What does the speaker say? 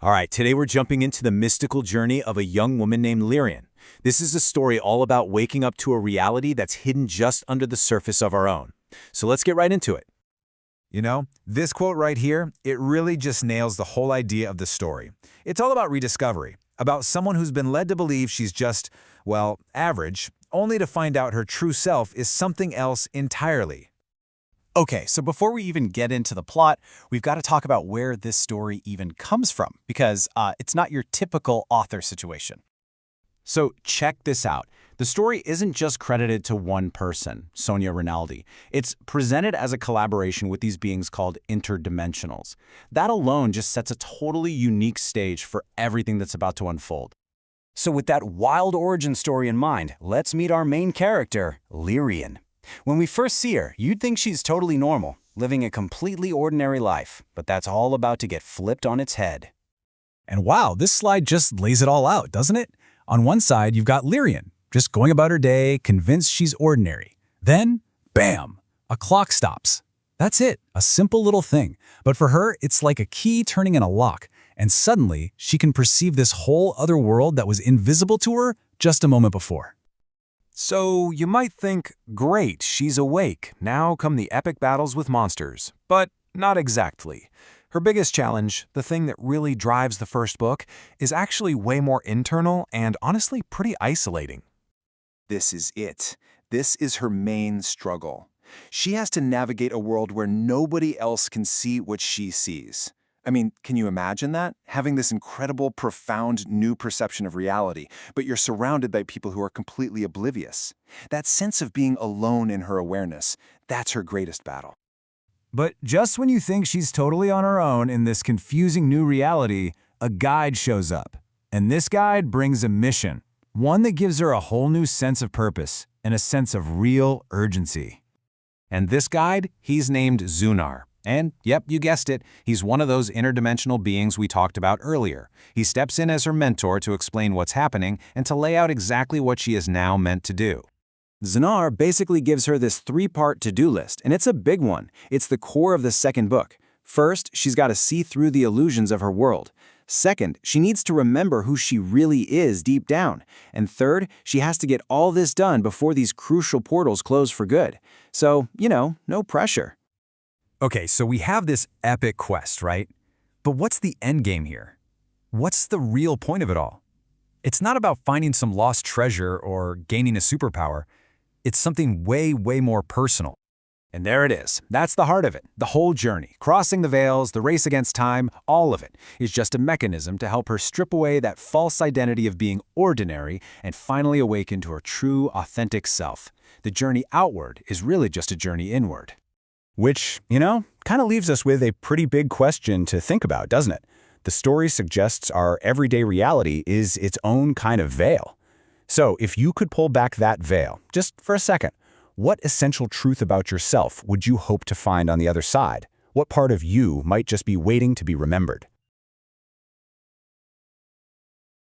All right, today we're jumping into the mystical journey of a young woman named Lyrian. This is a story all about waking up to a reality that's hidden just under the surface of our own. So let's get right into it. You know, this quote right here, it really just nails the whole idea of the story. It's all about rediscovery, about someone who's been led to believe she's just, well, average, only to find out her true self is something else entirely. Okay, so before we even get into the plot, we've got to talk about where this story even comes from, because it's not your typical author situation. So check this out. The story isn't just credited to one person, Sonia Rinaldi. It's presented as a collaboration with these beings called interdimensionals. That alone just sets a totally unique stage for everything that's about to unfold. So with that wild origin story in mind, let's meet our main character, Lyrian. When we first see her, you'd think she's totally normal, living a completely ordinary life, but that's all about to get flipped on its head. And wow, this slide just lays it all out, doesn't it? On one side, you've got Lyrian, just going about her day, convinced she's ordinary. Then, bam, a clock stops. That's it, a simple little thing. But for her, it's like a key turning in a lock, and suddenly she can perceive this whole other world that was invisible to her just a moment before. So you might think, great, she's awake, now come the epic battles with monsters. But not exactly. Her biggest challenge, the thing that really drives the first book, is actually way more internal and honestly pretty isolating. This is it. This is her main struggle. She has to navigate a world where nobody else can see what she sees. I mean, can you imagine that? Having this incredible, profound new perception of reality, but you're surrounded by people who are completely oblivious. That sense of being alone in her awareness, that's her greatest battle. But just when you think she's totally on her own in this confusing new reality, a guide shows up. And this guide brings a mission, one that gives her a whole new sense of purpose and a sense of real urgency. And this guide, he's named Zunar. And, yep, you guessed it, he's one of those interdimensional beings we talked about earlier. He steps in as her mentor to explain what's happening and to lay out exactly what she is now meant to do. Zunar basically gives her this three-part to-do list, and it's a big one. It's the core of the second book. First, she's got to see through the illusions of her world. Second, she needs to remember who she really is deep down. And third, she has to get all this done before these crucial portals close for good. So, no pressure. Okay, so we have this epic quest, right? But what's the end game here? What's the real point of it all? It's not about finding some lost treasure or gaining a superpower. It's something way, way more personal. And there it is. That's the heart of it. The whole journey, crossing the veils, the race against time, all of it is just a mechanism to help her strip away that false identity of being ordinary and finally awaken to her true, authentic self. The journey outward is really just a journey inward. Which, kind of leaves us with a pretty big question to think about, doesn't it? The story suggests our everyday reality is its own kind of veil. So if you could pull back that veil, just for a second, what essential truth about yourself would you hope to find on the other side? What part of you might just be waiting to be remembered?